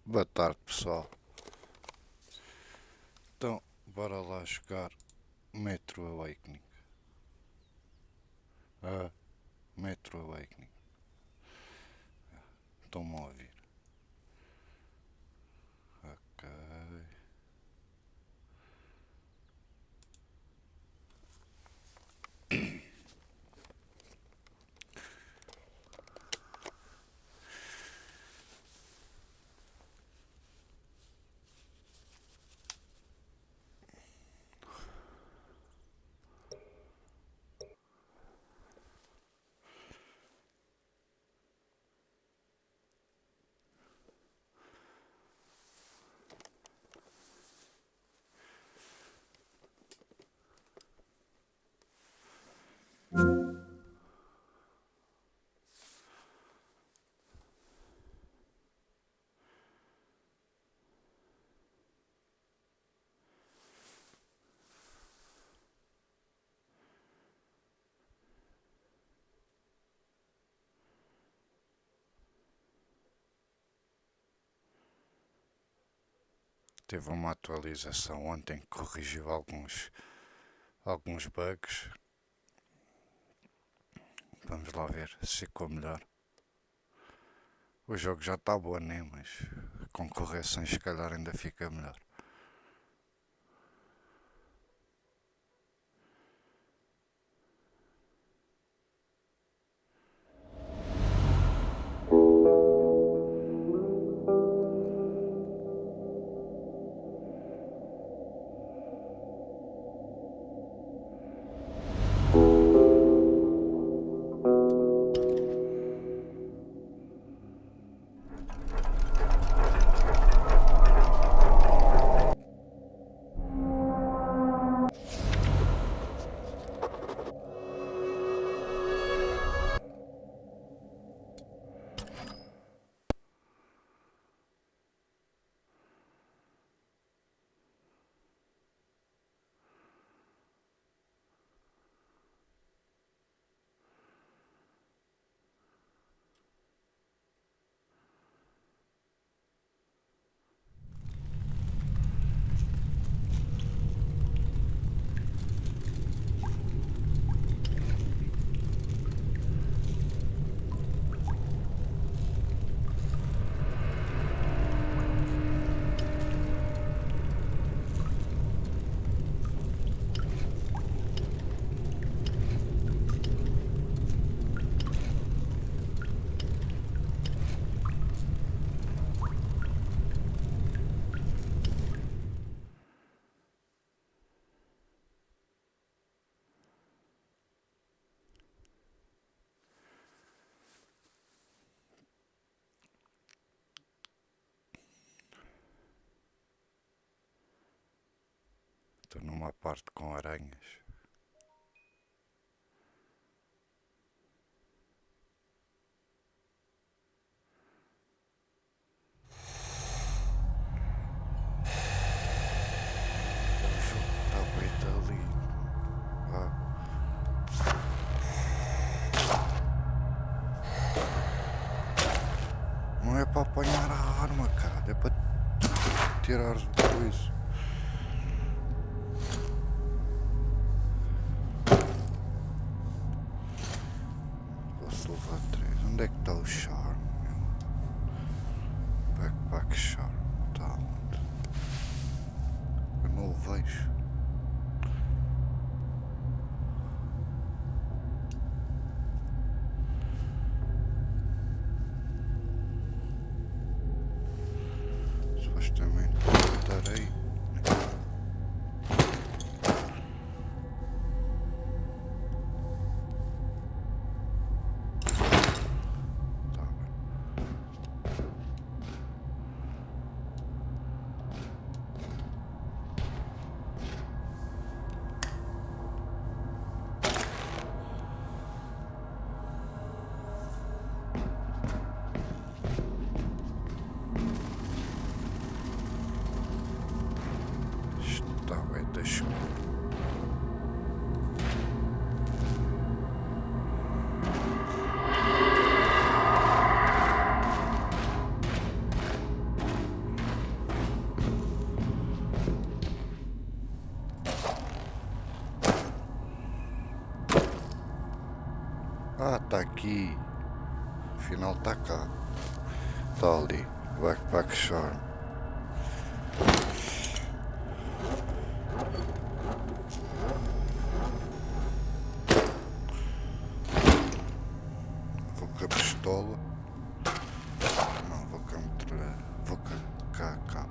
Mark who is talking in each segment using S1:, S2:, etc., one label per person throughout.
S1: Boa tarde, pessoal. Então, bora lá jogar Metro Awakening. Ah, Metro Awakening. Estão-me a ouvir. Ok. Teve uma atualização ontem que corrigiu alguns bugs. Vamos lá ver se ficou melhor. O jogo já está bom, né? Mas com correções se calhar ainda fica melhor. Estou numa parte com aranhas. O jogo está bem ali. Ah, não é para apanhar a arma, cara. É para tirar o coisa. Posso levar 3. Onde é que está o charme, meu? Backpack charme. Está onde? Eu não o vejo. Supostamente estarei. Tá bem. Ah, tá aqui. Afinal tá cá. Tá ali. Backpack Charm. Vou com a pistola. Não, vou com a metralhadora. Vou com a AK.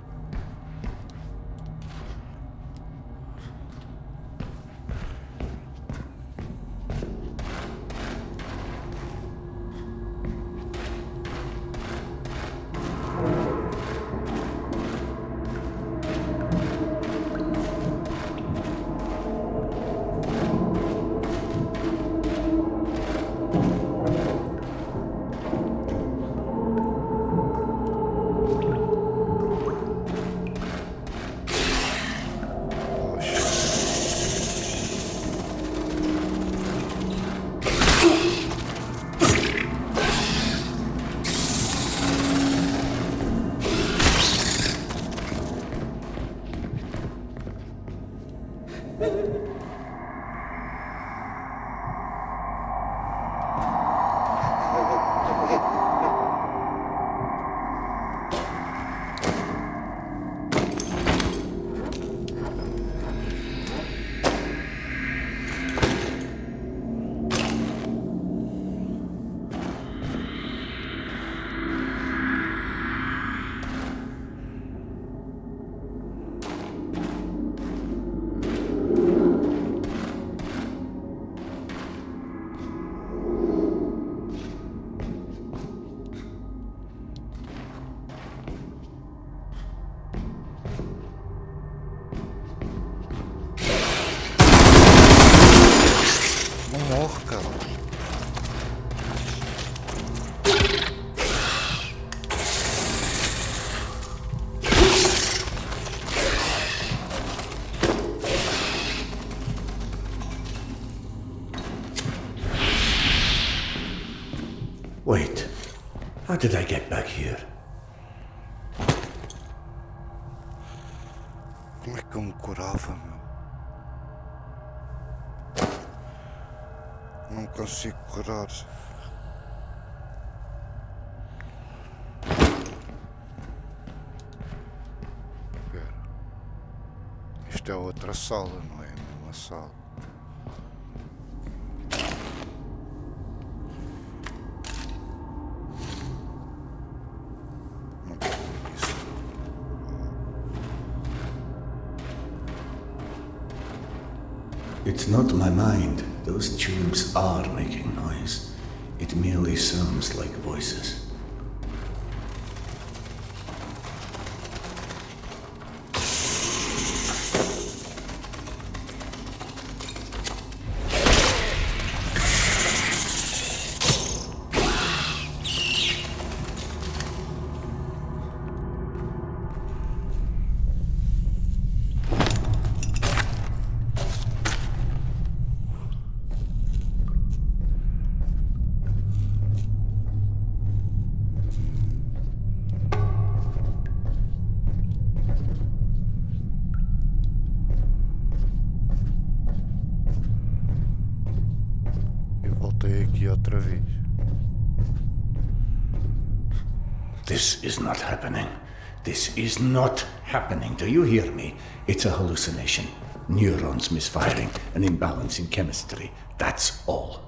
S1: Não morre, cara.
S2: Wait, how did I get back here?
S1: Como é que eu me curava, meu? Não consigo curar. Espera. Isto é outra sala, não é a mesma sala. Não tenho isso.
S2: It's not my mind. Those tubes are making noise. It merely sounds like voices.
S1: Voltei aqui outra vez.
S2: This is not happening. This is not happening. Do you hear me? It's a hallucination. Neurons misfiring, an imbalance in chemistry. That's all.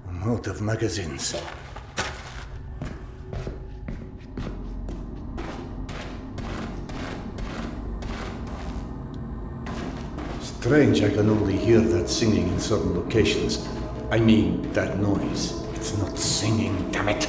S2: I'm out of magazines. Strange, I can only hear that singing in certain locations. I mean, that noise. It's not singing, damn it.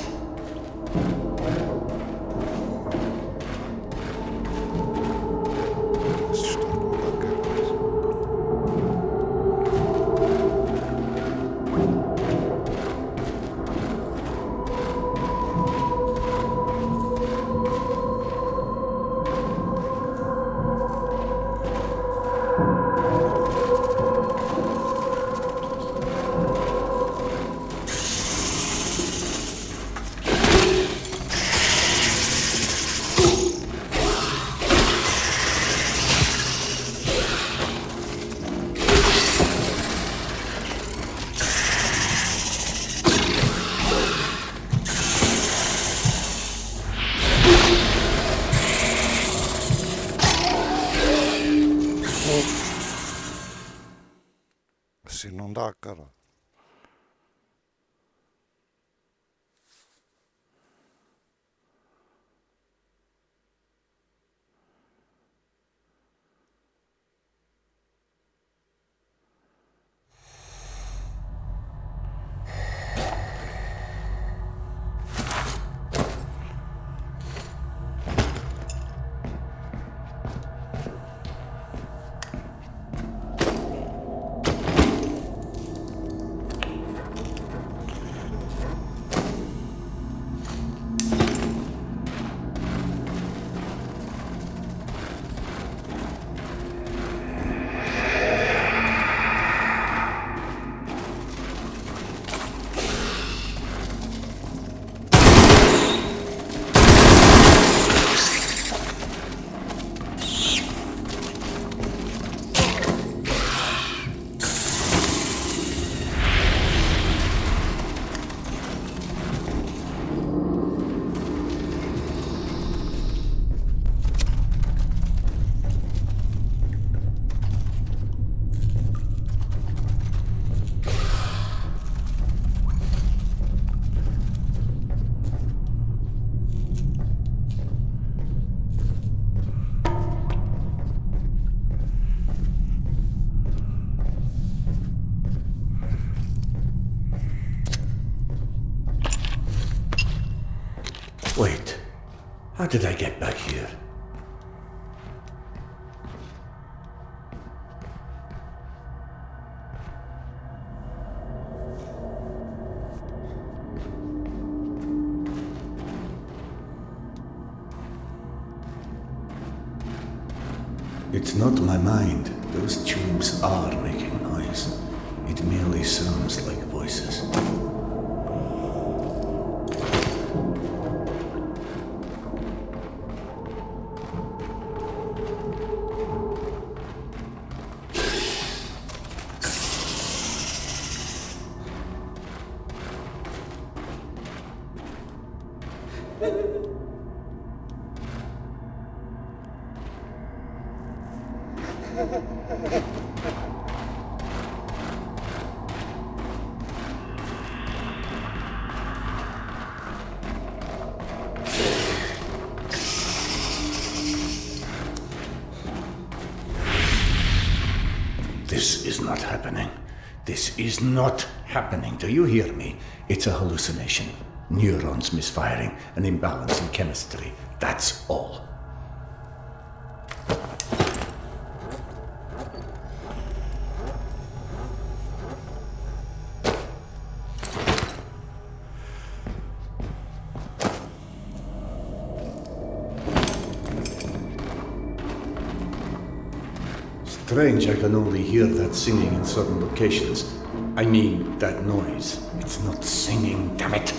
S1: não dá, cara.
S2: Wait, how did I get back here? It's not my mind. Those tubes are making noise. It merely sounds like voices. This is not happening. This is not happening. Do you hear me? It's a hallucination. Neurons misfiring, an imbalance in chemistry. That's all. Strange, I can only hear that singing in certain locations. I mean, that noise. It's not singing, damn it!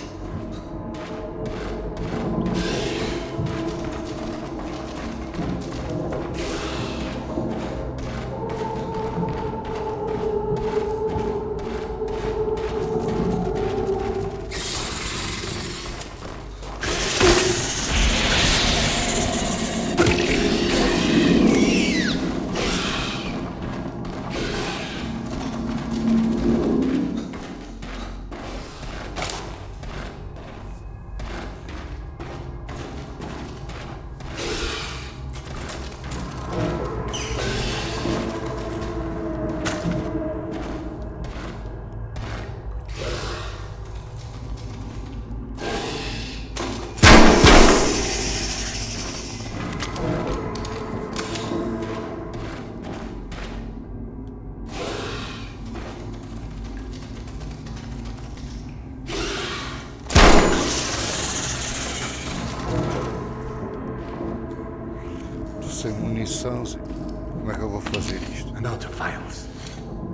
S1: Sem munição, Zé. Como é que eu vou fazer isto?
S2: And out of files.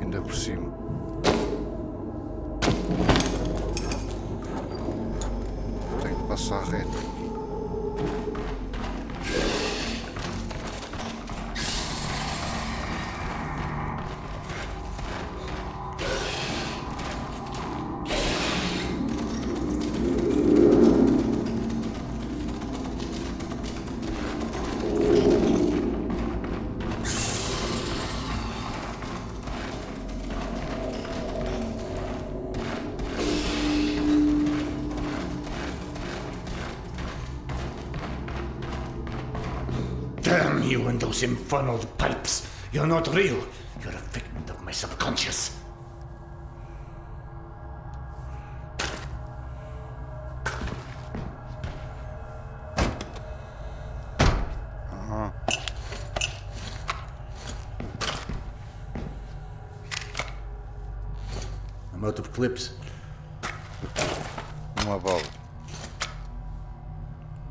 S1: Ainda por cima. Tenho que passar reto.
S2: Damn you and those infernal pipes. You're not real. You're a figment of my subconscious. I'm out of clips.
S1: Uma bala.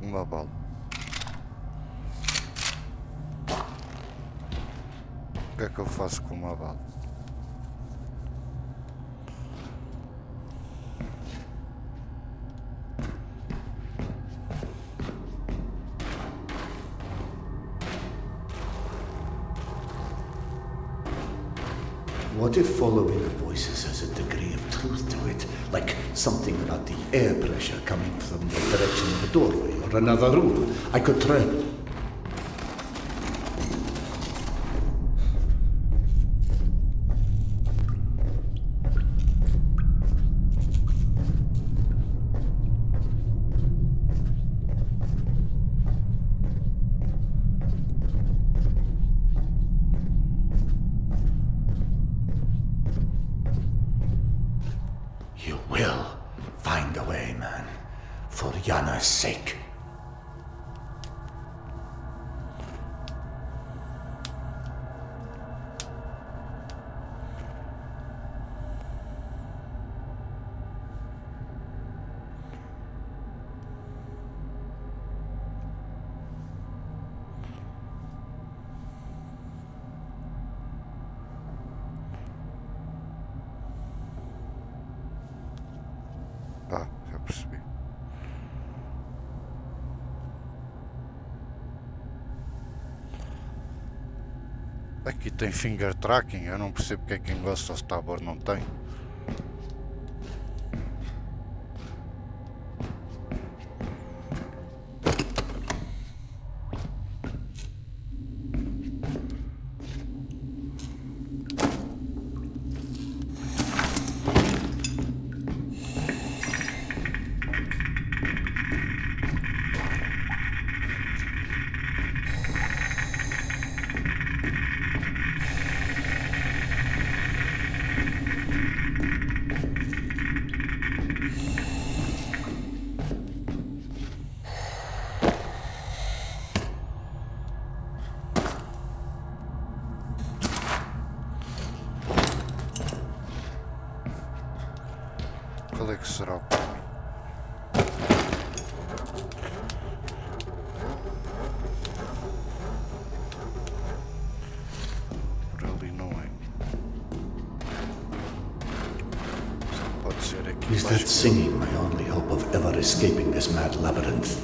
S1: Uma bala. O que é que eu faço com uma bala?
S2: What if following the voices has a degree of truth to it? Like something about the air pressure coming from the direction of the doorway or another room? I could try. You will find a way, man. For Yana's sake.
S1: Ah, já percebi. Aqui tem finger tracking, eu não percebo porque é que em Ghost of Tabor não tem. Qual é que será o caminho? Por ali não é. Só pode ser aqui.
S2: Is that singing my only hope of ever escaping this mad labyrinth?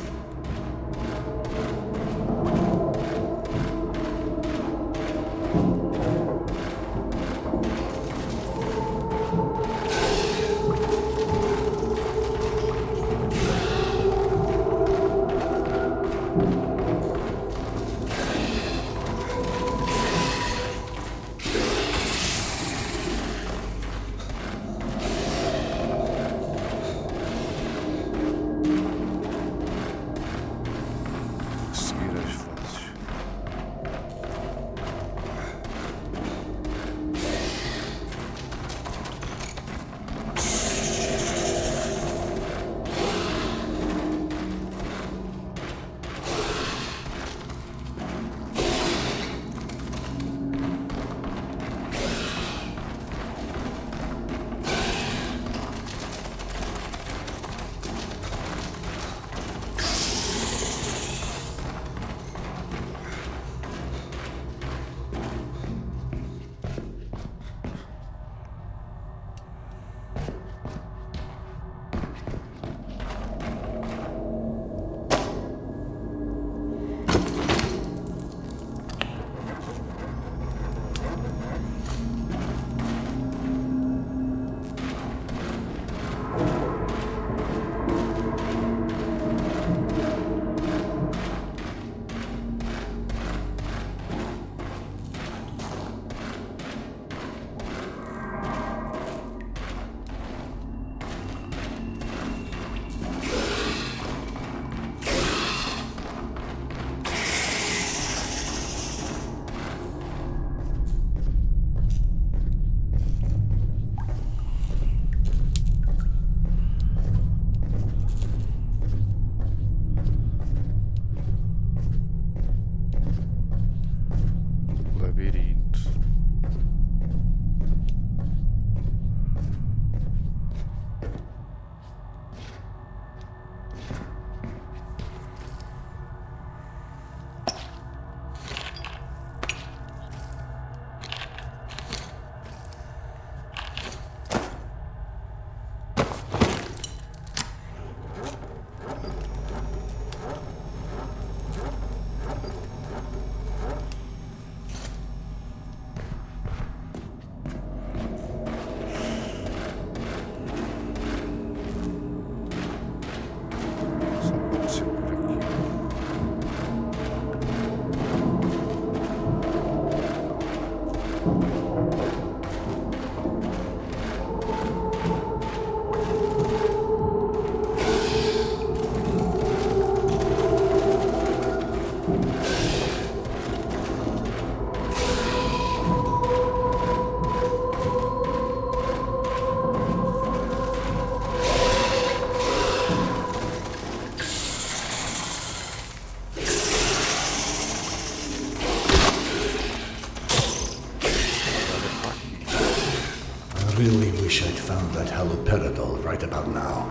S2: really wish I'd found that haloperidol right about now.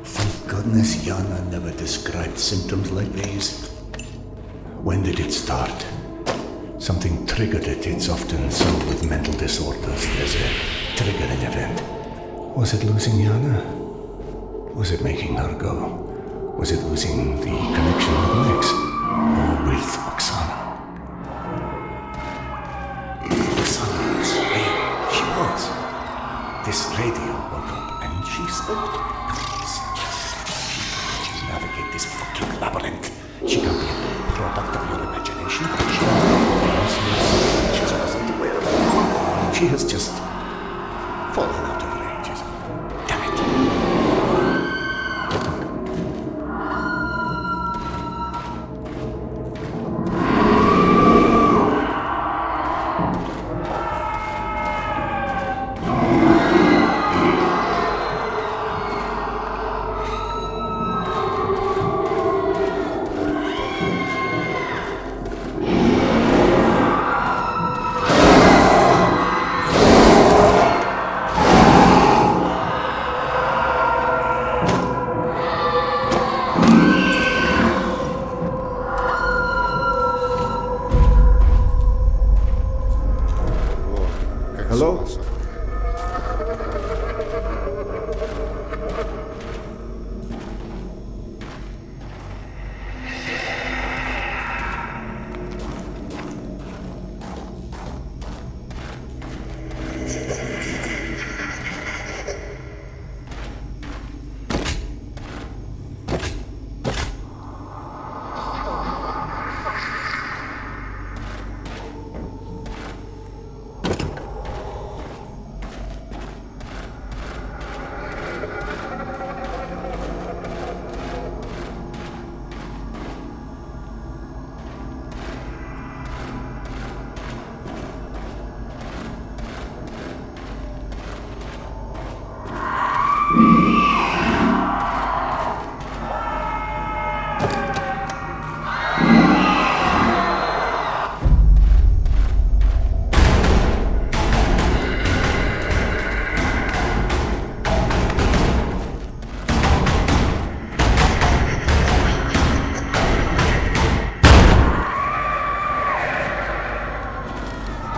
S2: Thank goodness Yana never described symptoms like these. When did it start? Something triggered it. It's often so with mental disorders. There's a triggering event. Was it losing Yana? Was it making her go? Was it losing the connection with Max? Or with Oksana? Oksana was where she was. This radio woke up and she spoke. She navigate this fucking labyrinth. She can be a product of your imagination. She just wasn't aware of it. She has just fallen out of her ages. Damn it. Hello?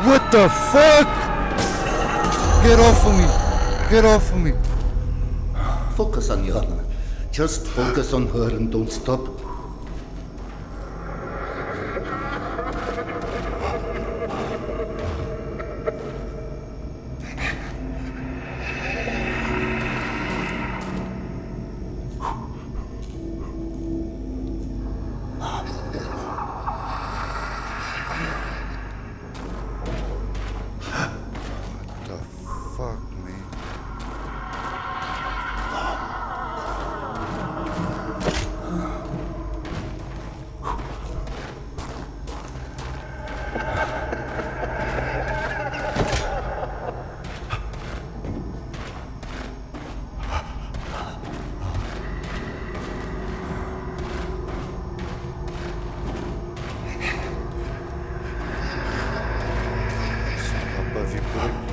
S1: What the fuck? Get off of me. Get off of me.
S3: Focus on Yana. Just focus on her and don't stop.
S1: Fuck me. Só dá pra vir por aqui.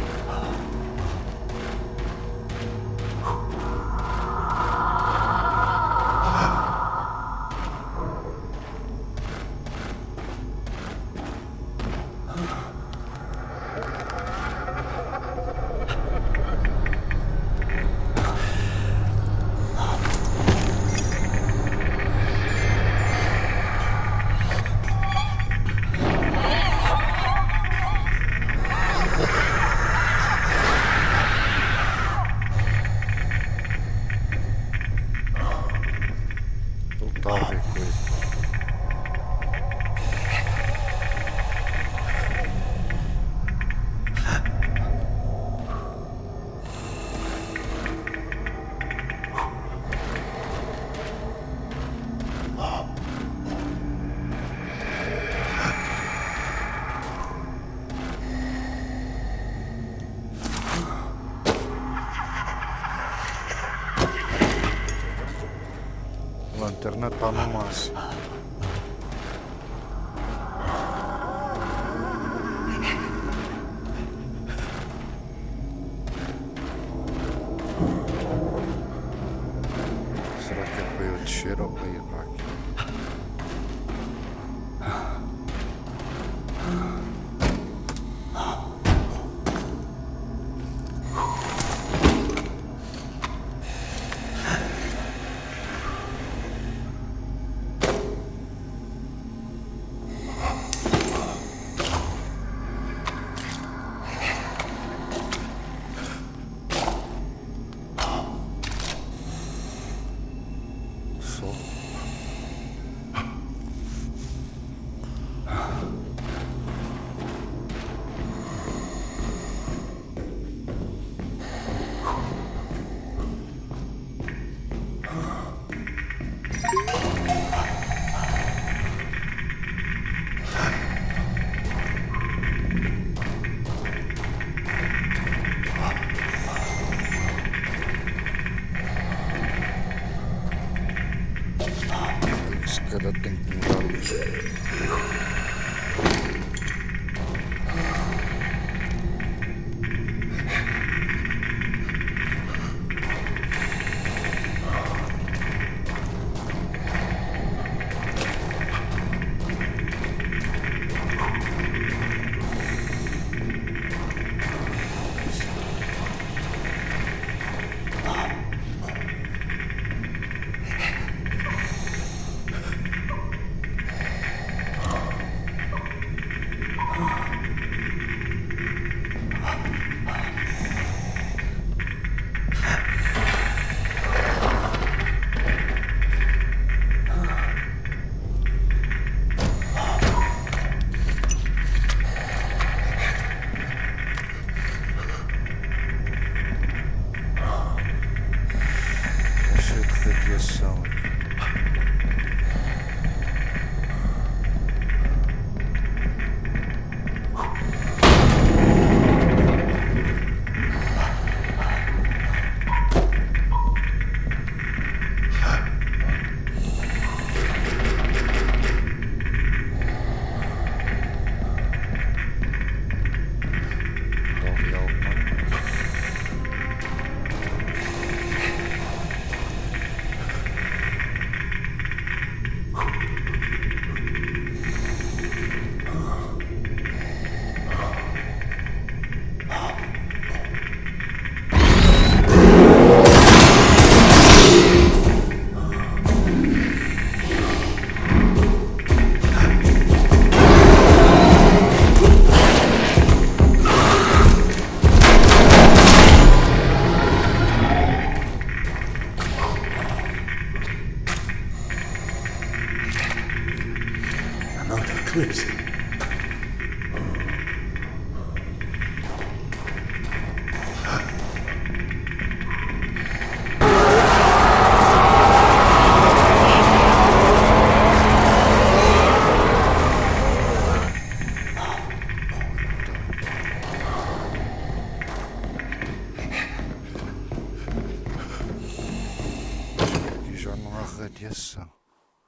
S1: radiação.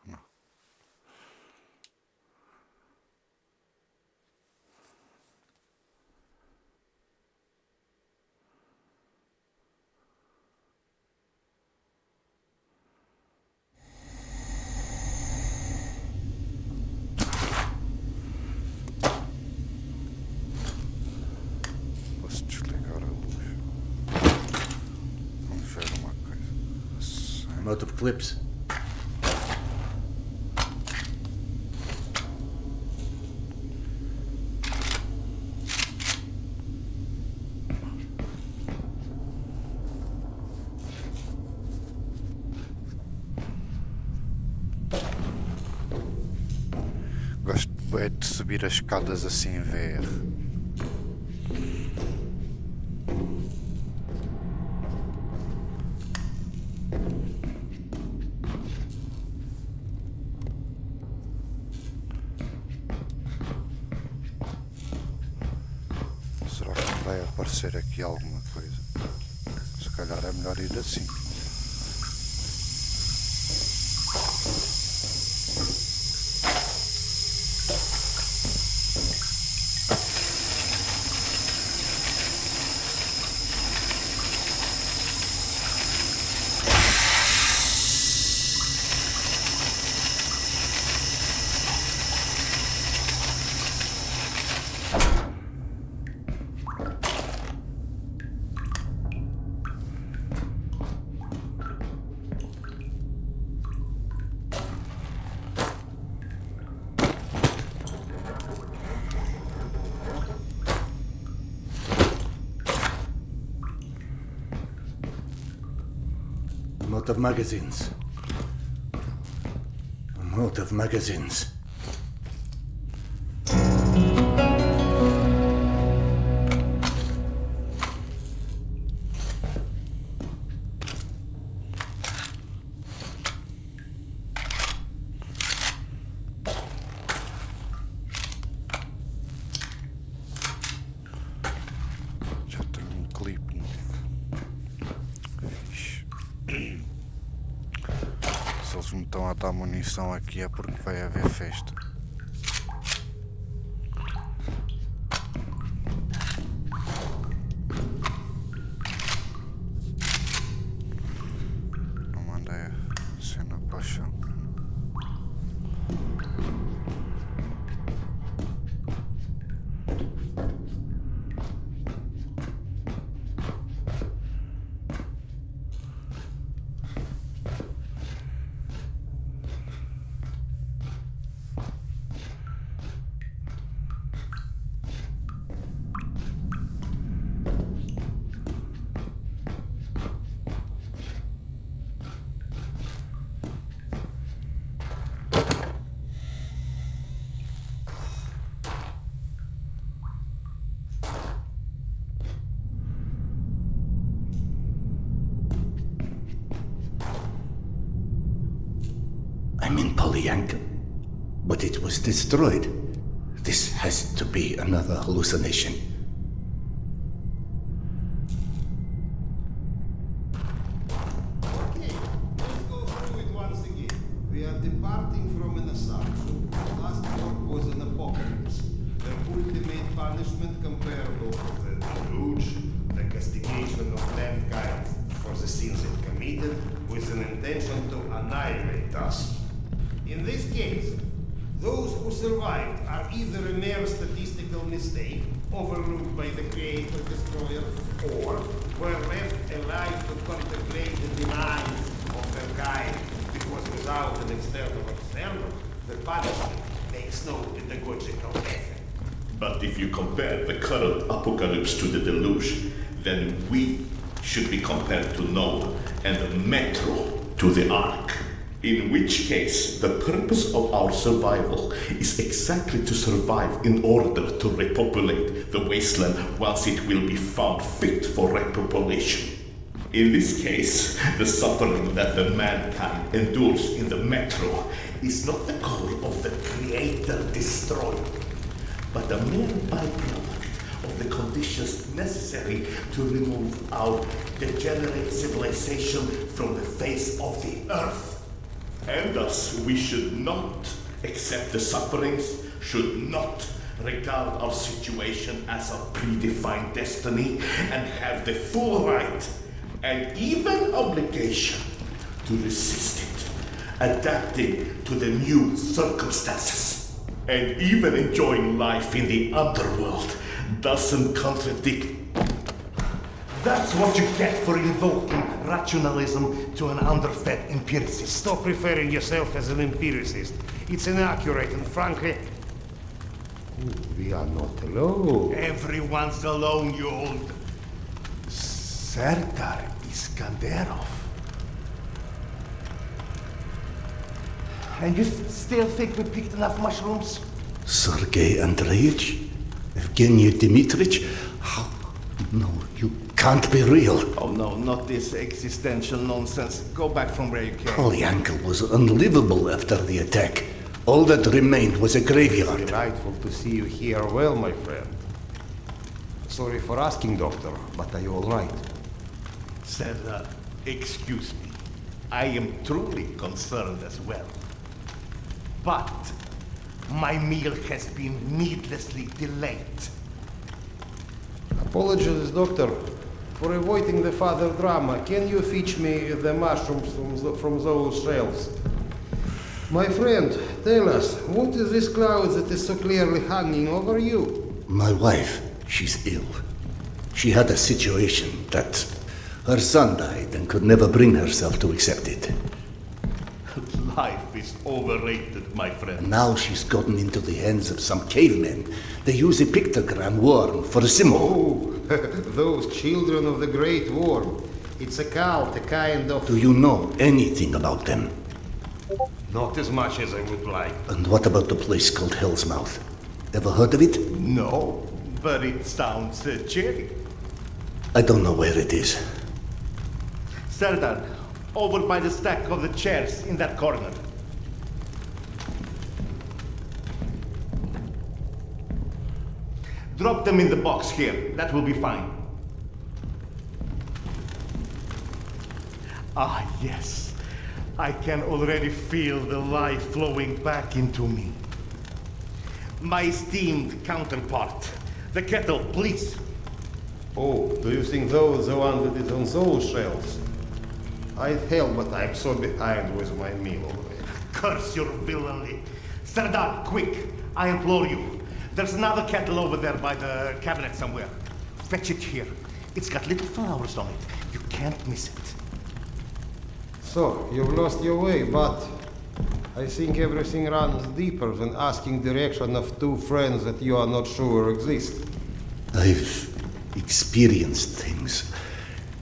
S1: Não. Posso desligar a luz. Vamos ver uma coisa.
S2: I'm out of clips.
S1: Gosto bué de subir as escadas assim em VR. Será que vai aparecer aqui alguma coisa? Se calhar é melhor ir assim.
S2: I'm out of magazines. I'm out of magazines.
S1: Já tenho um clipe novo. Fixe. Se eles me estão a dar munição aqui é porque vai haver festa. Não mandei a cena para o chão.
S2: I'm in Polyanka, but it was destroyed. This has to be another hallucination.
S4: Okay, let's go through it once again. We are departing from an assumption. Last work was an apocalypse. The ultimate punishment comparable to the deluge, the castigation of mankind for the sins it committed with an intention to annihilate us. In this case, those who survived are either a mere statistical mistake overlooked by the creator-destroyer, or were left alive to contemplate the demise of their kind, because without an external observer, the punishment makes no pedagogical effect.
S5: But if you compare the current apocalypse to the deluge, then we should be compared to Noah and the Metro to the Ark. In which case, the purpose of our survival is exactly to survive in order to repopulate the wasteland once it will be found fit for repopulation. In this case, the suffering that the mankind endures in the Metro is not the goal of the Creator-Destroyer, but a mere byproduct of the conditions necessary to remove our degenerate civilization from the face of the earth. And thus we should not accept the sufferings, should not regard our situation as a predefined destiny, and have the full right and even obligation to resist it, adapting to the new circumstances. And even enjoying life in the underworld doesn't contradict. That's what you get for invoking rationalism to an underfed empiricist.
S4: Stop referring yourself as an empiricist. It's inaccurate and frankly... We are not alone.
S5: Everyone's alone, you old... Serdar Iskanderov. And you still think we picked enough mushrooms?
S2: Sergei Andreevich? Evgeny Dmitrich? How? No, you can't be real.
S5: Oh no, not this existential nonsense. Go back from where you came.
S2: Polyanka was unlivable after the attack. All that remained was a graveyard.
S4: Delightful to see you here well, my friend. Sorry for asking, Doctor, but are you all right?
S5: Serdar, excuse me. I am truly concerned as well. But my meal has been needlessly delayed.
S4: Apologies, Doctor, for avoiding the further drama. Can you fetch me the mushrooms from those shelves? My friend, tell us, what is this cloud that is so clearly hanging over you?
S2: My wife, she's ill. She had a situation that her son died and could never bring herself to accept it.
S5: Life is overrated, my friend.
S2: Now she's gotten into the hands of some cavemen. They use a pictogram worm for a symbol.
S4: Oh, those children of the Great Worm. It's a cult, a kind of...
S2: Do you know anything about them?
S4: Not as much as I would like.
S2: And what about the place called Hell's Mouth? Ever heard of it?
S5: No, but it sounds cheery.
S2: I don't know where it is.
S5: Serdar, over by the stack of the chairs in that corner. Drop them in the box here. That will be fine. Ah, yes. I can already feel the life flowing back into me. My esteemed counterpart, the kettle, please.
S4: Oh, do you think those the one that is on those shelves? I'd help, but I'm so behind with my meal already.
S5: Curse your villainy. Serdar, quick, I implore you. There's another kettle over there by the cabinet somewhere. Fetch it here. It's got little flowers on it. You can't miss it.
S4: So, you've lost your way, but I think everything runs deeper than asking direction of two friends that you are not sure exist.
S2: I've experienced things.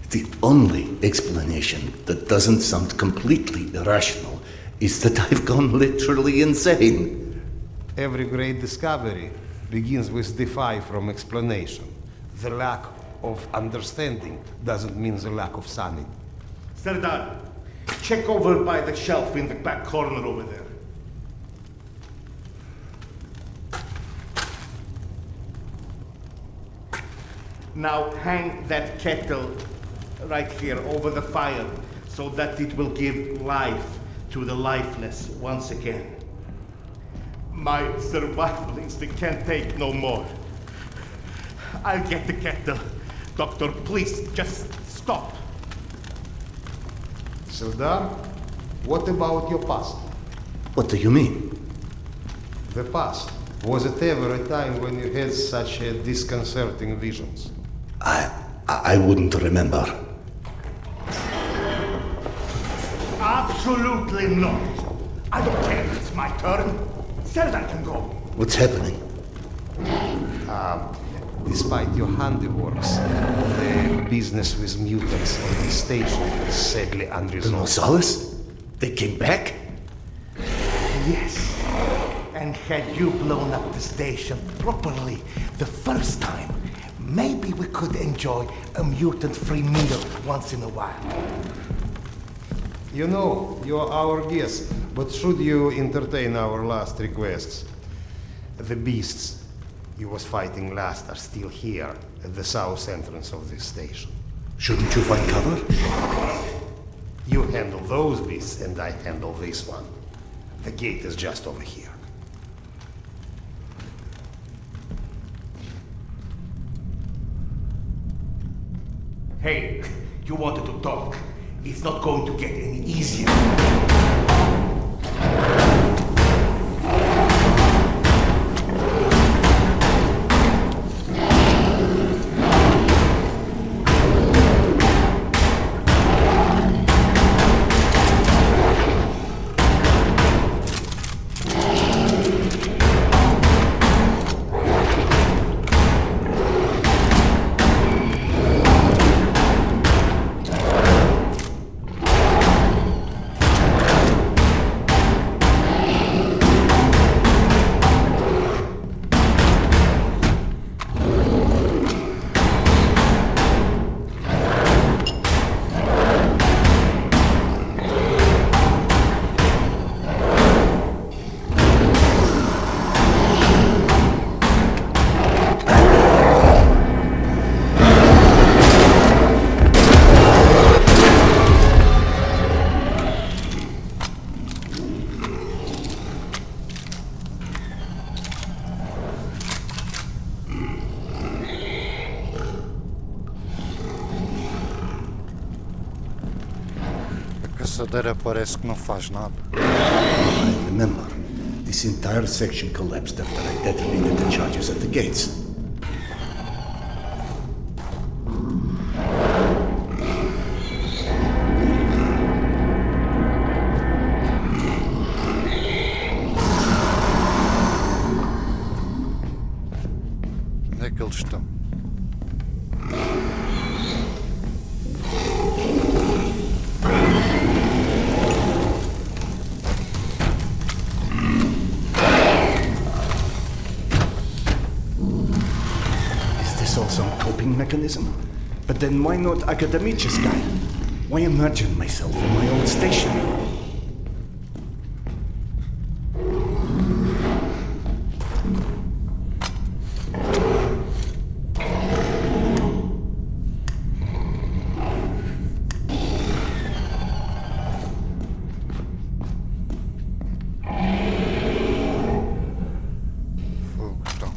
S2: The only explanation that doesn't sound completely irrational is that I've gone literally insane.
S4: Every great discovery begins with defy from explanation. The lack of understanding doesn't mean the lack of sanity.
S5: Serdar, check over by the shelf in the back corner over there. Now hang that kettle right here over the fire so that it will give life to the lifeless once again. My survival instinct can't take no more. I'll get the kettle. Doctor, please just stop.
S4: Serdar, what about your past?
S2: What do you mean?
S4: The past. Was it ever a time when you had such disconcerting visions?
S2: I wouldn't remember.
S5: Absolutely not. I don't care if it's my turn. Serdar can go.
S2: What's happening?
S4: Despite your handiworks, the business with mutants on this station is sadly
S2: The
S4: unresolved.
S2: Gonzales? They came back?
S5: Yes. And had you blown up the station properly the first time, maybe we could enjoy a mutant-free meal once in a while.
S4: You know, you are our guest, but should you entertain our last requests? The beasts you was fighting last are still here at the south entrance of this station.
S2: Shouldn't you find cover?
S4: You handle those beasts, and I handle this one. The gate is just over here.
S6: Hey, you wanted to talk. It's not going to get any easier.
S1: A caçadeira parece que não faz nada.
S2: Remember, this entire section collapsed after I detonated the charges at the gates.
S1: Onde é que eles estão?
S2: Is this all some coping mechanism? But then why not Academicis guy? Why imagine myself in my own station?
S1: Fogo, estava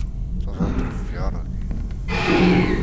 S1: a atrofiar aqui.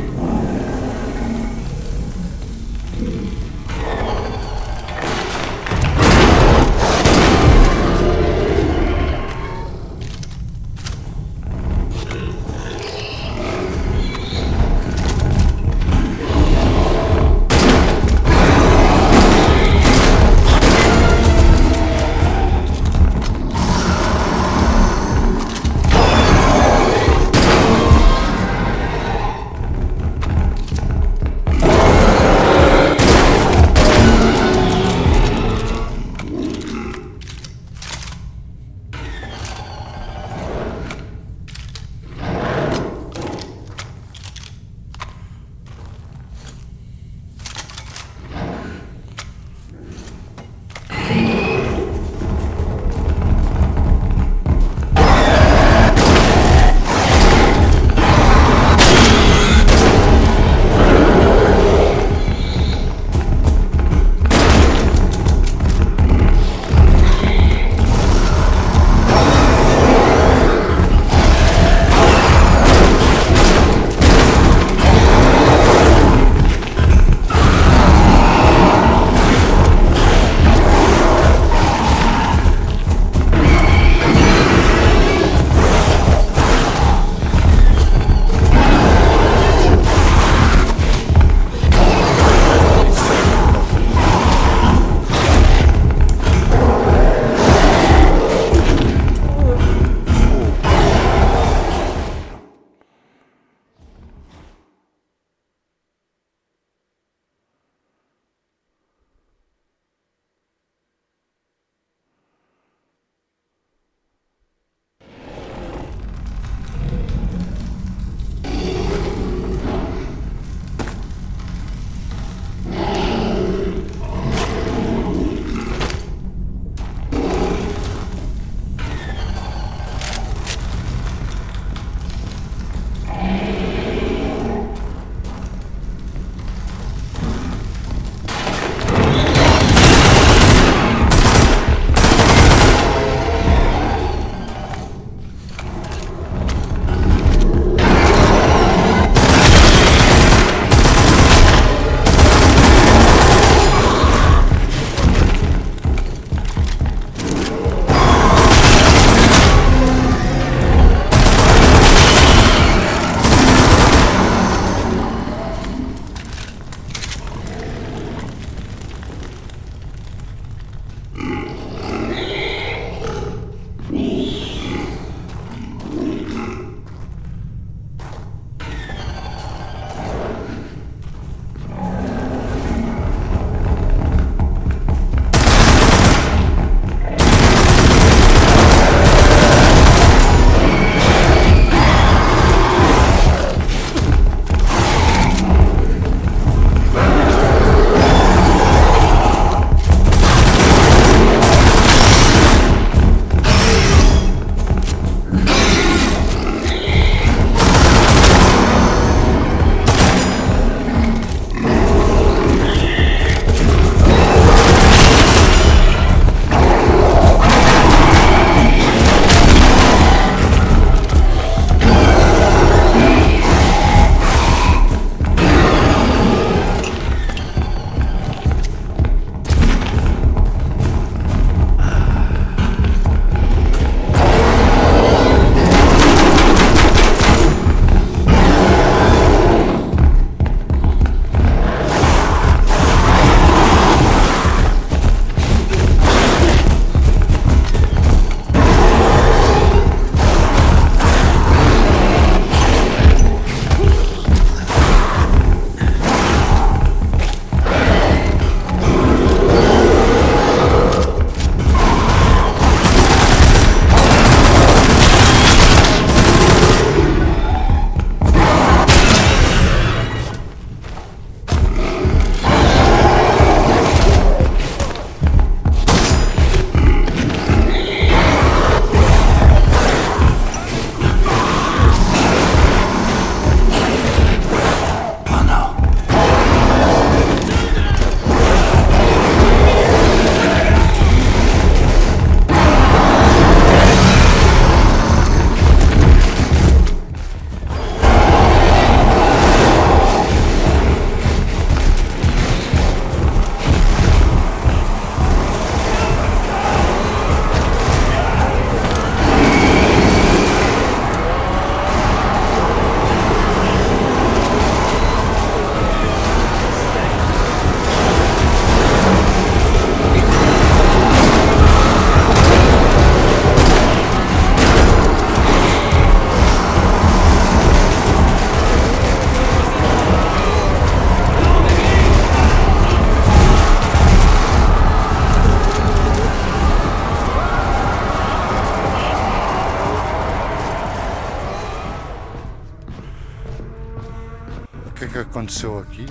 S1: que é que aconteceu aqui?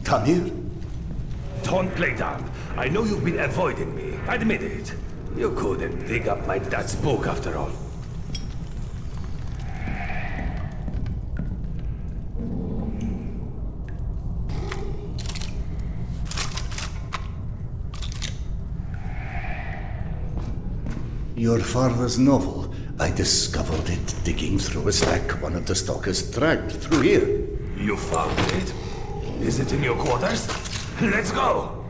S3: Tamir?
S6: Don't play dumb. I know you've been avoiding me. Admit it. You couldn't dig up my dad's book after all.
S3: Your father's novel. I discovered it digging through a stack one of the stalkers dragged through here.
S6: You found it? Is it in your quarters? Let's go!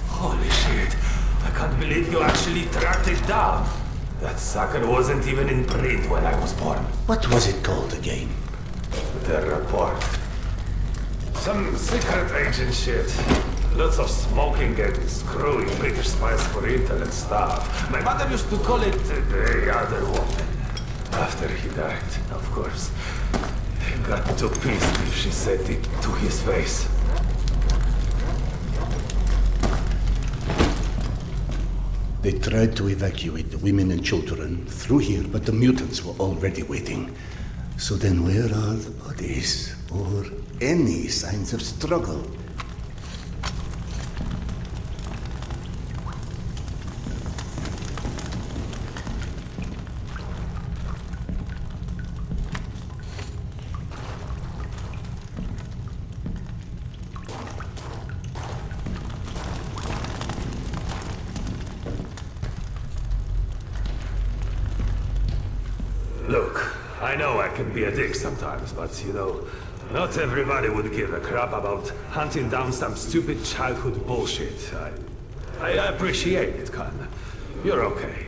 S6: Holy shit. I can't believe you actually tracked it down. That sucker wasn't even in print when I was born.
S3: What was it called again?
S6: The report. Some secret agent shit. Lots of smoking and screwing British spies for intel and stuff. My mother used to call it the other woman. After he died, of course. He got too pissed if she said it to his face.
S3: They tried to evacuate the women and children through here, but the mutants were already waiting. So then where are the bodies? Or any signs of struggle?
S6: Look, I know I can be a dick sometimes, but you know, not everybody would give a crap about hunting down some stupid childhood bullshit. I appreciate it, Khan. You're okay.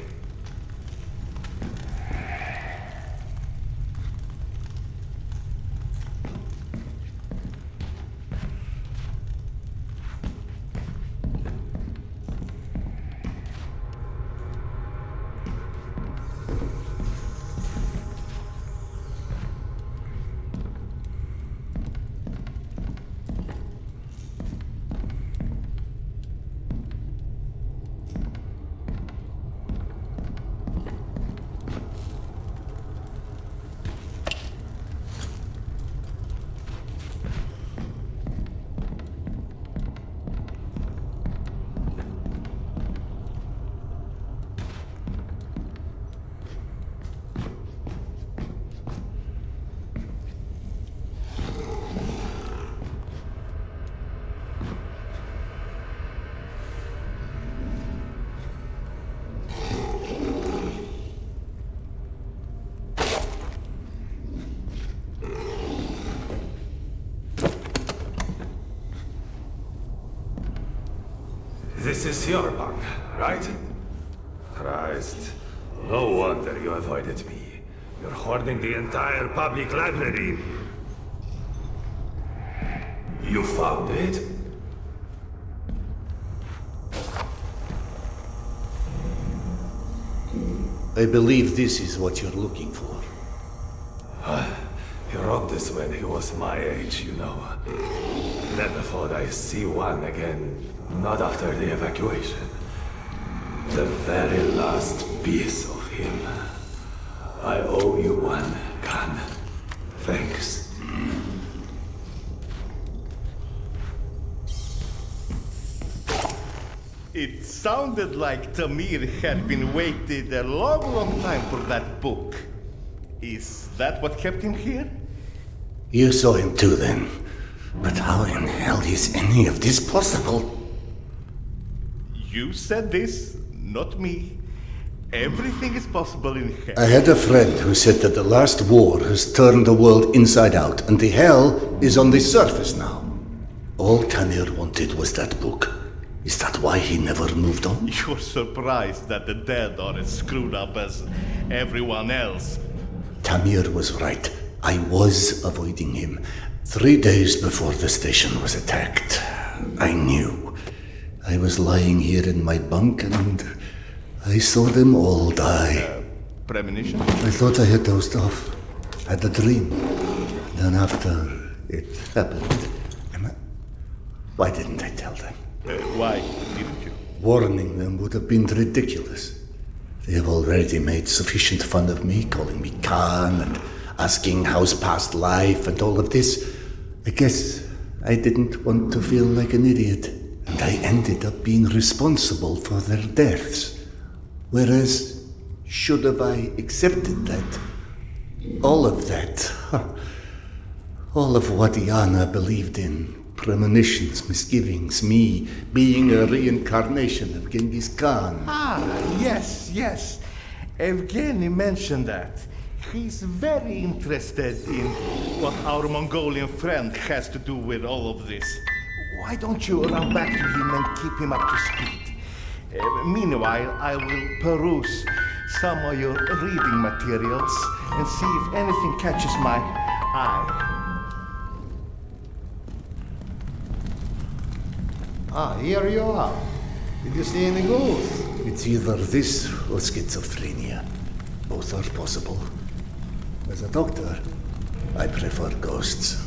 S6: This is your bunk, right? Christ. No wonder you avoided me. You're hoarding the entire public library in here. You found it?
S3: I believe this is what you're looking for.
S6: He wrote this when he was my age, you know. Never thought I'd see one again. Not after the evacuation. The very last piece of him. I owe you one, Khan. Thanks.
S5: It sounded like Tamir had been waiting a long time for that book. Is that what kept him here?
S3: You saw him too then. But how in hell is any of this possible?
S5: You said this, not me. Everything is possible in hell.
S3: I had a friend who said that the last war has turned the world inside out, and the hell is on the surface now. All Tamir wanted was that book. Is that why he never moved on?
S5: You're surprised that the dead are as screwed up as everyone else.
S3: Tamir was right. I was avoiding him. 3 days before the station was attacked. I knew. I was lying here in my bunk and I saw them all die.
S5: Premonition?
S3: I thought I had dozed off. Had a dream. Then after it happened, why didn't I tell them?
S5: Why didn't you?
S3: Warning them would have been ridiculous. They have already made sufficient fun of me, calling me Khan and asking how's past life and all of this. I guess I didn't want to feel like an idiot, and I ended up being responsible for their deaths. Whereas, should have I accepted that? All of that. All of what Yana believed in. Premonitions, misgivings, me being a reincarnation of Genghis Khan.
S5: Ah, yes. Evgeny mentioned that. He's very interested in what our Mongolian friend has to do with all of this. Why don't you run back to him and keep him up to speed? Meanwhile, I will peruse some of your reading materials and see if anything catches my eye.
S4: Here you are. Did you see any ghosts?
S3: It's either this or schizophrenia. Both are possible. As a doctor, I prefer ghosts.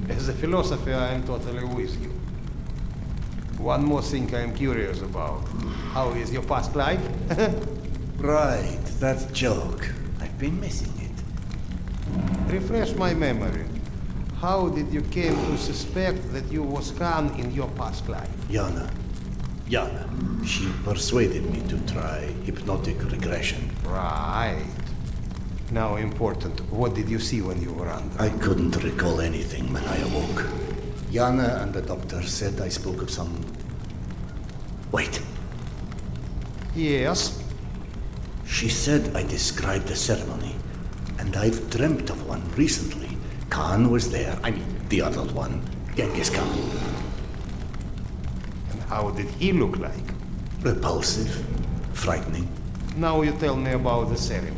S4: As a philosopher, I am totally with you. One more thing I am curious about. How is your past life?
S3: Right, that joke. I've been missing it.
S4: Refresh my memory. How did you came to suspect that you was Khan in your past life?
S3: Yana. She persuaded me to try hypnotic regression.
S4: Right. Now important, what did you see when you were under?
S3: I couldn't recall anything when I awoke. Yana and the doctor said I spoke of some... Wait.
S4: Yes.
S3: She said I described the ceremony, and I've dreamt of one recently. Khan was there. I mean, the other one. Genghis Khan.
S4: And how did he look like?
S3: Repulsive. Frightening.
S4: Now you tell me about the ceremony.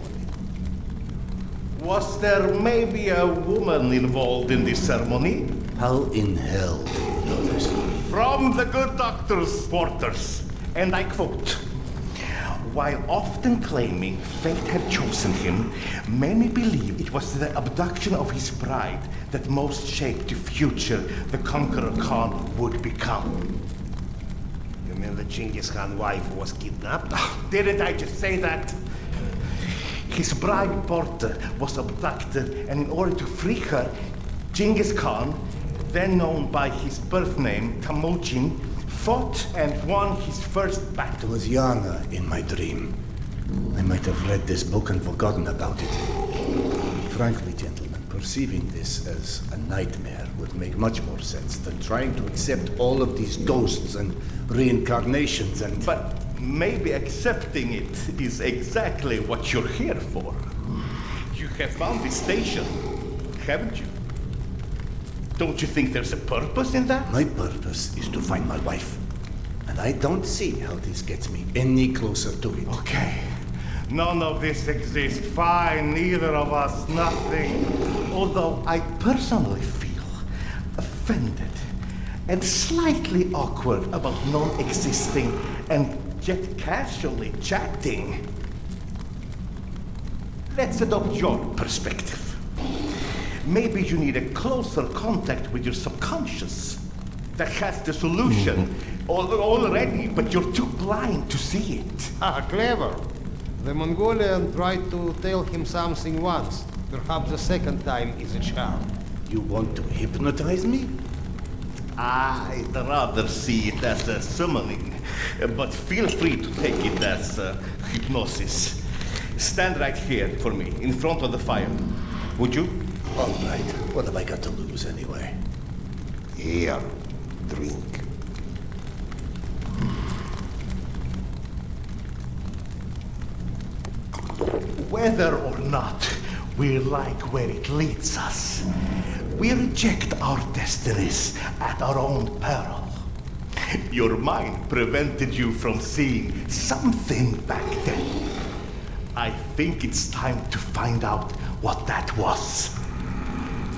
S5: Was there maybe a woman involved in this ceremony?
S3: How in hell do you know this?
S5: From the good doctor's quarters, and I quote, "While often claiming fate had chosen him, many believe it was the abduction of his bride that most shaped the future the conqueror Khan would become."
S4: You mean the Genghis Khan wife was kidnapped?
S5: Didn't I just say that? His bride Porter was abducted, and in order to free her, Genghis Khan, then known by his birth name Temujin, fought and won his first
S3: It
S5: battle.
S3: was Yana in my dream. I might have read this book and forgotten about it. Frankly, gentlemen, perceiving this as a nightmare would make much more sense than trying to accept all of these ghosts and reincarnations and...
S5: But maybe accepting it is exactly what you're here for. You have found this station, haven't you? Don't you think there's a purpose in that?
S3: My purpose is to find my wife. And I don't see how this gets me any closer to it.
S5: Okay. None of this exists. Fine, neither of us, nothing. Although I personally feel offended and slightly awkward about non-existing and yet casually chatting. Let's adopt your perspective. Maybe you need a closer contact with your subconscious that has the solution already, but you're too blind to see it.
S4: Clever. The Mongolian tried to tell him something once. Perhaps the second time is a charm.
S3: You want to hypnotize me?
S5: I'd rather see it as a summoning, but feel free to take it as hypnosis. Stand right here for me, in front of the fire. Would you?
S3: All right. What have I got to lose anyway?
S4: Here, drink.
S5: Whether or not we like where it leads us, we reject our destinies at our own peril. Your mind prevented you from seeing something back then. I think it's time to find out what that was.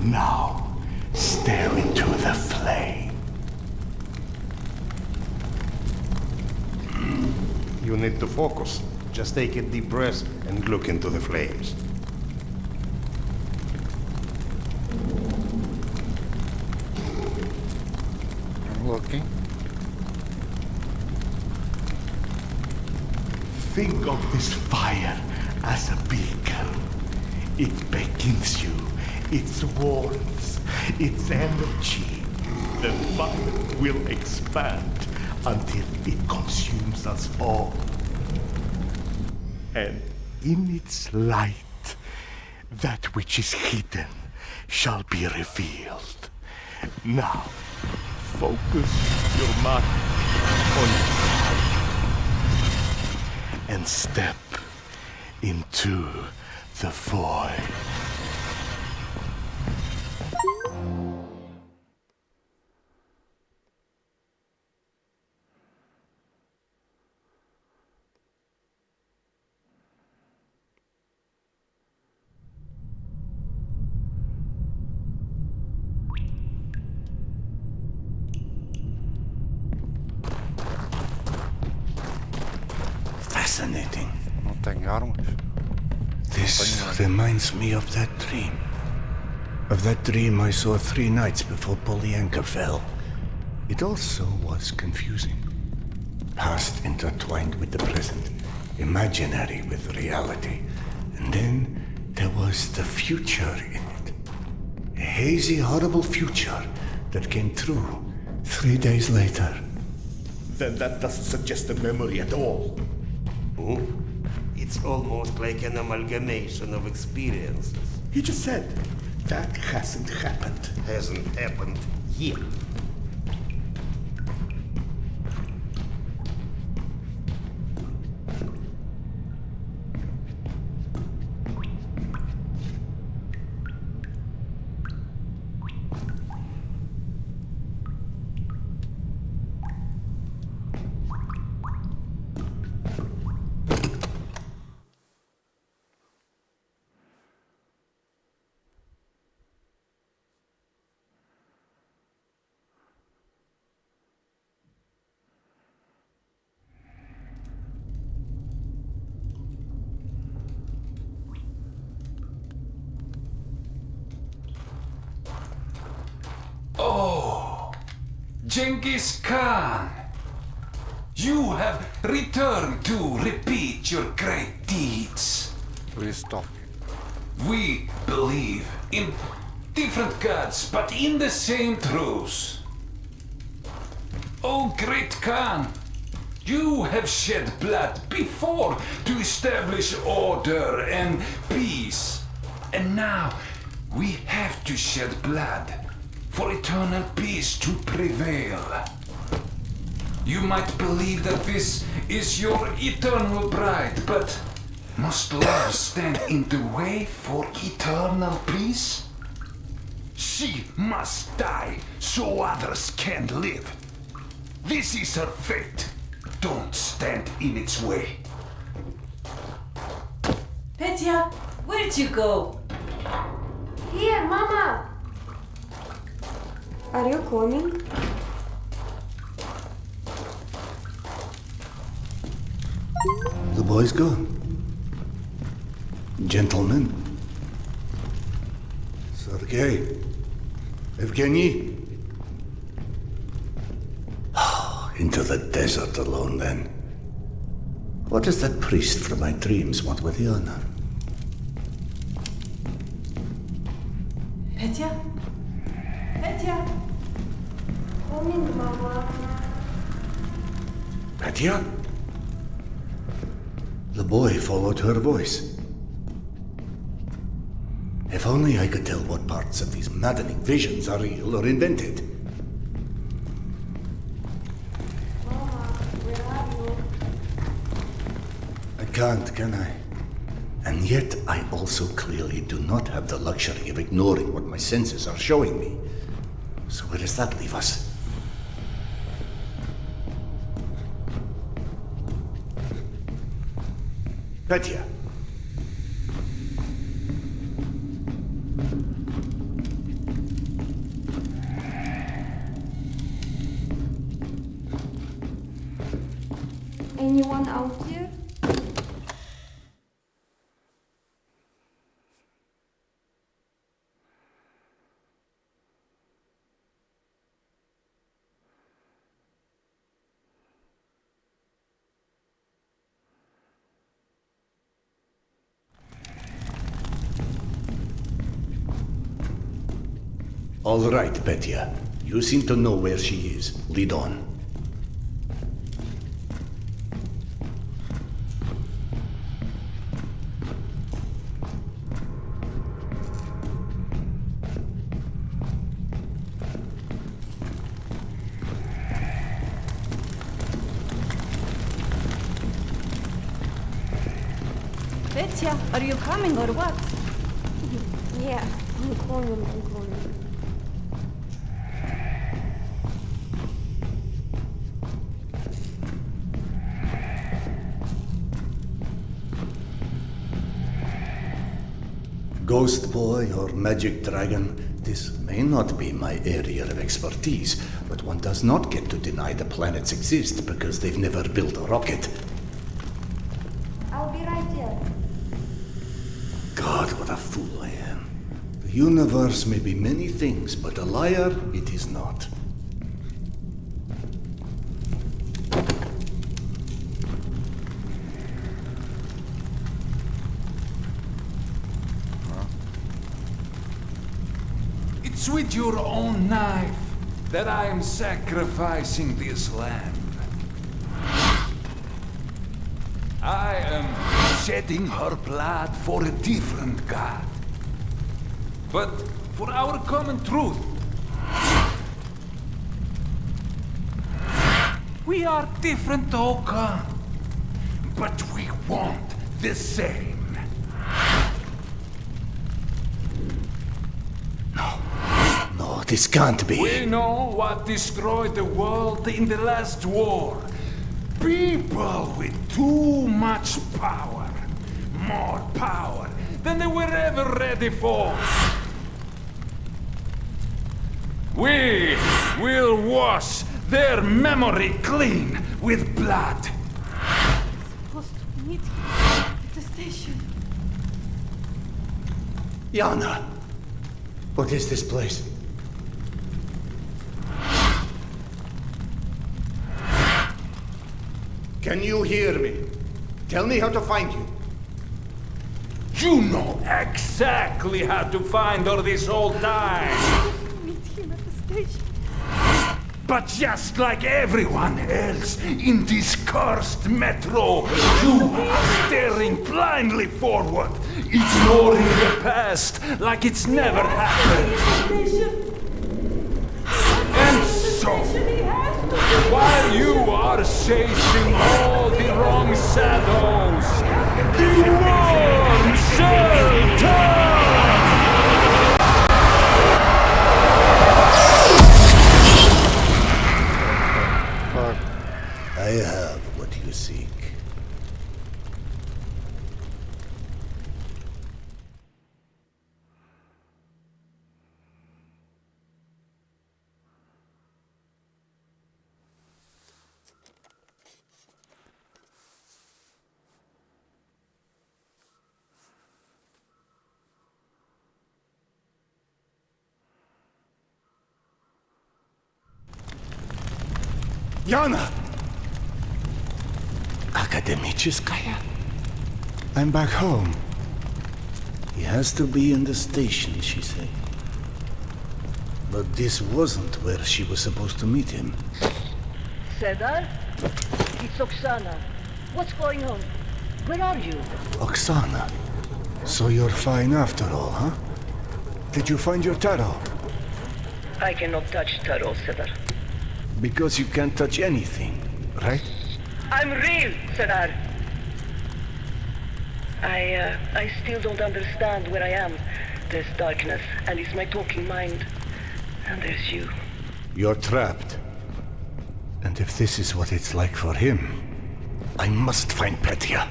S5: Now, stare into the flame.
S4: You need to focus. Just take a deep breath and look into the flames.
S1: I'm looking.
S3: Think of this fire as a beacon. It beckons you, its warmth, its energy. The fire will expand until it consumes us all. And in its light, that which is hidden shall be revealed. Now, focus your mind on it and step into the void. Fascinating.
S1: Não tenho armas.
S3: This reminds me of that dream. Of that dream I saw 3 nights before Polyanka fell. It also was confusing. Past intertwined with the present, imaginary with reality. And then there was the future in it. A hazy, horrible future that came true 3 days later.
S2: Then that doesn't suggest a memory at all.
S4: It's almost like an amalgamation of experiences.
S2: He just said that hasn't happened.
S4: Hasn't happened yet.
S6: Oh, Genghis Khan, you have returned to repeat your great deeds.
S1: Who is talking?
S6: We believe in different gods, but in the same truths. Oh, great Khan, you have shed blood before to establish order and peace. And now we have to shed blood for eternal peace to prevail. You might believe that this is your eternal bride, but must love stand in the way for eternal peace? She must die so others can live. This is her fate. Don't stand in its way.
S7: Petya, where'd you go?
S8: Here, Mama! Are you coming?
S3: The boys go. Gentlemen. Sergei. Evgeny. Into the desert alone, then. What does that priest from my dreams want with the honor?
S7: Petya? Petya?
S8: Coming, Mama.
S3: Petya? The boy followed her voice. If only I could tell what parts of these maddening visions are real or invented.
S8: Mama, where are you?
S3: I can't, can I? And yet I also clearly do not have the luxury of ignoring what my senses are showing me. So where does that leave us? Petya.
S8: Anyone out there?
S3: All right, Petya. You seem to know where she is. Lead on.
S7: Petya, are you coming or what?
S8: Yeah, I'm coming.
S3: Ghost boy or magic dragon, this may not be my area of expertise, but one does not get to deny the planets exist because they've never built a rocket.
S8: I'll be right there.
S3: God, what a fool I am. The universe may be many things, but a liar it is not.
S6: It's with your own knife that I am sacrificing this land. I am shedding her blood for a different god. But for our common truth. We are different, Oka. But we want the same.
S3: No, this can't be.
S6: We know what destroyed the world in the last war. People with too much power. More power than they were ever ready for. We will wash their memory clean with blood.
S7: Supposed to meet him at the station.
S3: Yana! What is this place? Can you hear me? Tell me how to find you.
S6: You know exactly how to find her this whole time.
S7: Meet him at the station.
S6: But just like everyone else in this cursed metro, you are staring blindly forward, ignoring the past like it's never happened. And so, while you are chasing all the wrong shadows, the one shall turn!
S3: I have what you seek. Yana! Akademicheskaya? I'm back home. He has to be in the station, she said. But this wasn't where she was supposed to meet him.
S9: Sedar? It's Oksana. What's going on? Where are you?
S3: Oksana. So you're fine after all, huh? Did you find your tarot?
S9: I cannot touch Taro, Sedar.
S3: Because you can't touch anything, right?
S9: I'm real, Sedar. I still don't understand where I am. There's darkness, and it's my talking mind. And there's you.
S3: You're trapped. And if this is what it's like for him, I must find Petya.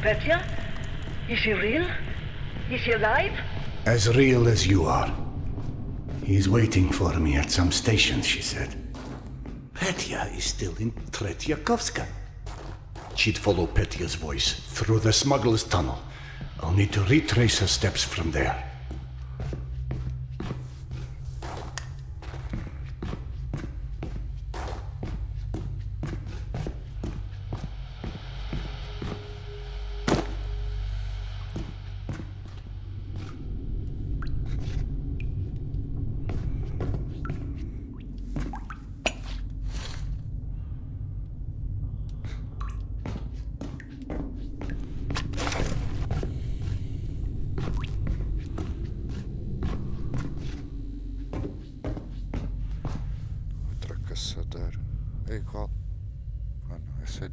S9: Petya? Is she real? Is she alive?
S3: As real as you are. He's waiting for me at some station, she said. Petya is still in Tretyakovska. She'd follow Petya's voice through the smuggler's tunnel. I'll need to retrace her steps from there.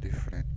S1: diferente.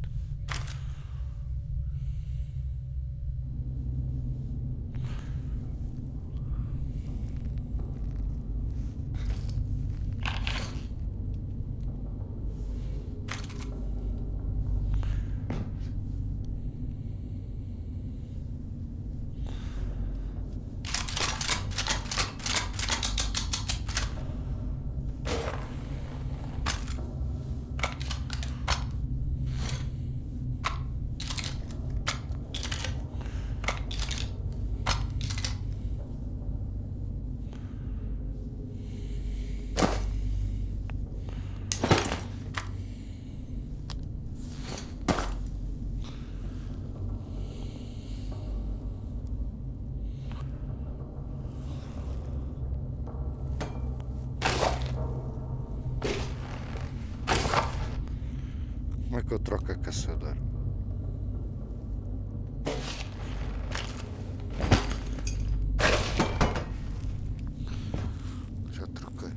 S1: Como é que eu troco a caçadora? Já troquei.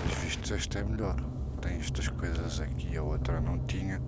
S1: Pelos vistos esta é melhor. Tem estas coisas aqui, a outra não tinha.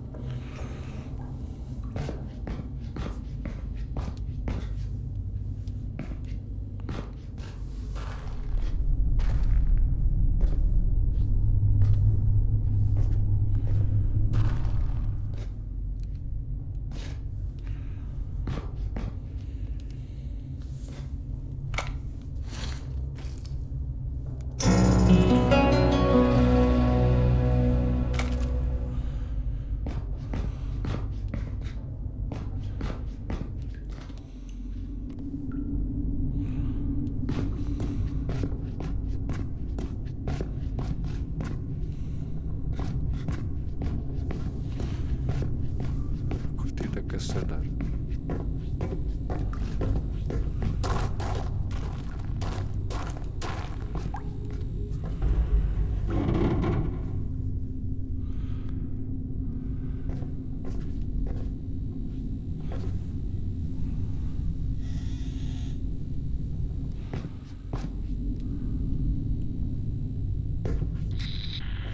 S1: Curti da caçadora.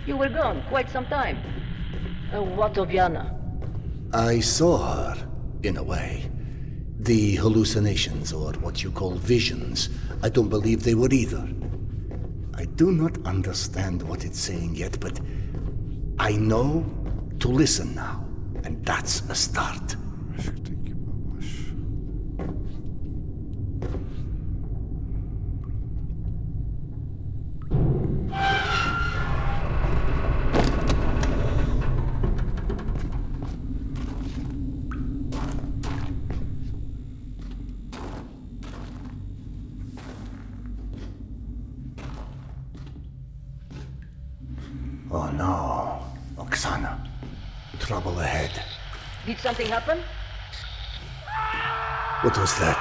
S9: You were gone quite some time. What of Yana?
S3: I saw her, in a way. The hallucinations, or what you call visions, I don't believe they were either. I do not understand what it's saying yet, but I know to listen now, and that's a start.
S1: Acho que tem que ir para baixo.
S3: Oh no, Oksana. Trouble ahead.
S9: Did something happen?
S3: What was that?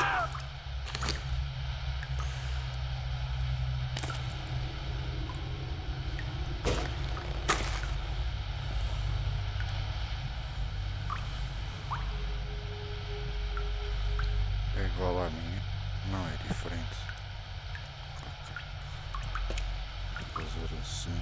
S1: É igual à minha? Não, é diferente. Ok. Vou fazer assim.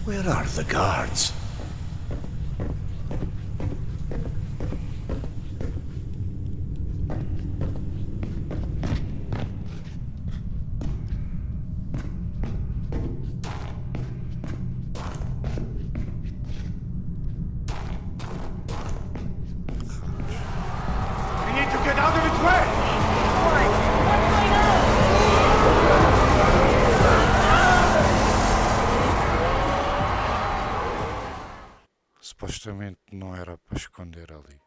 S3: Where are the guards?
S6: We need to get out of its way!
S1: Supostamente não era para esconder ali.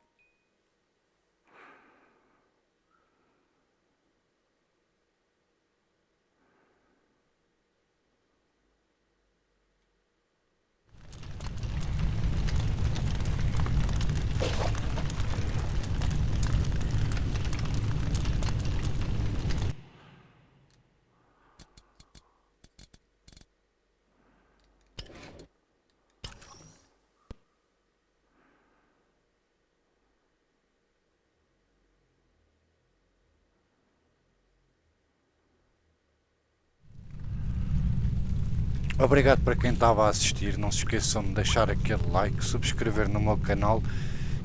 S1: Obrigado para quem estava a assistir, não se esqueçam de deixar aquele like, subscrever no meu canal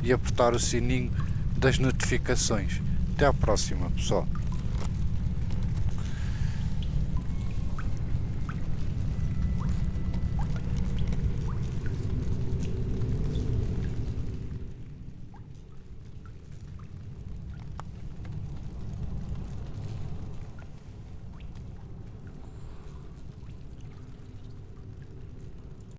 S1: e apertar o sininho das notificações. Até à próxima, pessoal.